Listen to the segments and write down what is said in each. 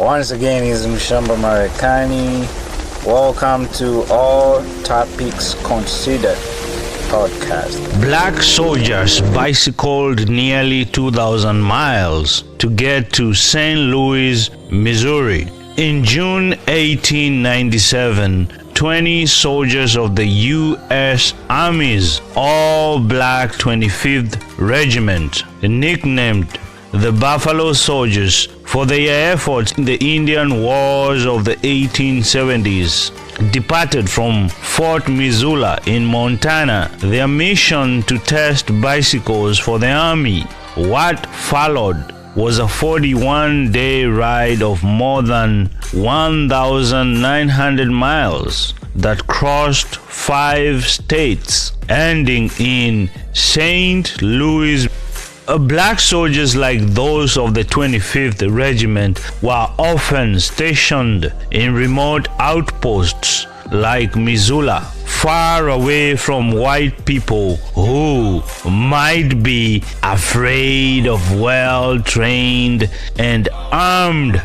Once again, it's Mshamba Marekani. Welcome to All Topics Considered podcast. Black soldiers bicycled nearly 2,000 miles to get to St. Louis, Missouri. In June 1897, 20 soldiers of the U.S. Army's all-black 25th Regiment, nicknamed the Buffalo Soldiers for their efforts in the Indian Wars of the 1870s, departed from Fort Missoula in Montana, their mission to test bicycles for the Army. What followed was a 41-day ride of more than 1,900 miles that crossed 5 states, ending in St. Louis. Black soldiers like those of the 25th Regiment were often stationed in remote outposts like Missoula, far away from white people who might be afraid of well-trained and armed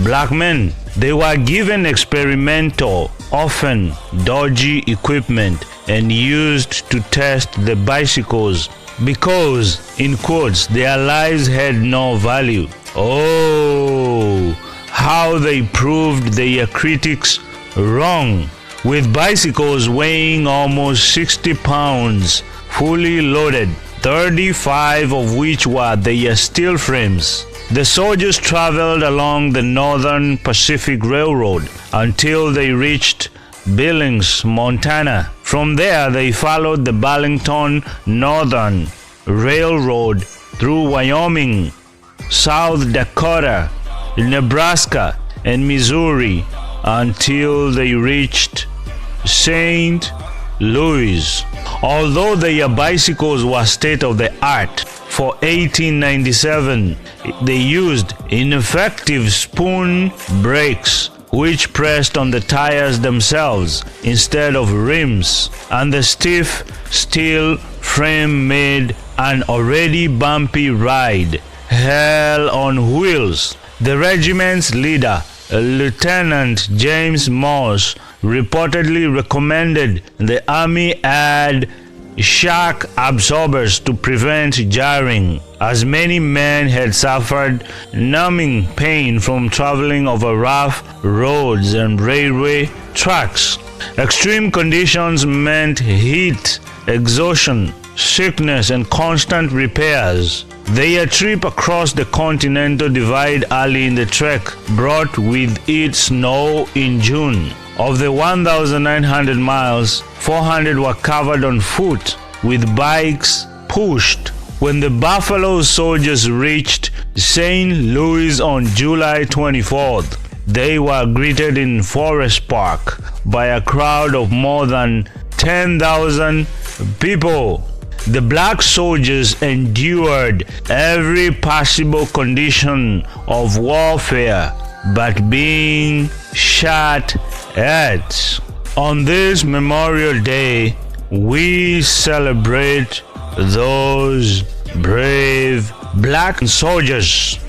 black men. They were given experimental, often dodgy equipment and used to test the bicycles because, in quotes, their lives had no value. Oh, how they proved their critics wrong. With bicycles weighing almost 60 pounds, fully loaded, 35 of which were their steel frames, the soldiers traveled along the Northern Pacific Railroad until they reached Billings, Montana. From there, they followed the Burlington Northern Railroad through Wyoming, South Dakota, Nebraska, and Missouri until they reached St. Louis. Although their bicycles were state-of-the-art for 1897, they used ineffective spoon brakes which pressed on the tires themselves instead of rims, and the stiff steel frame made an already bumpy ride hell on wheels. The regiment's leader, Lieutenant James Morse, reportedly recommended the Army add shock absorbers to prevent jarring, as many men had suffered numbing pain from traveling over rough roads and railway tracks. Extreme conditions meant heat, exhaustion, sickness, and constant repairs. Their trip across the Continental Divide early in the trek brought with it snow in June. Of the 1,900 miles, 400 were covered on foot, with bikes pushed. When the Buffalo Soldiers reached St. Louis on July 24th, they were greeted in Forest Park by a crowd of more than 10,000 people. The black soldiers endured every possible condition of warfare but being shot at. On this Memorial Day, we celebrate those brave black soldiers.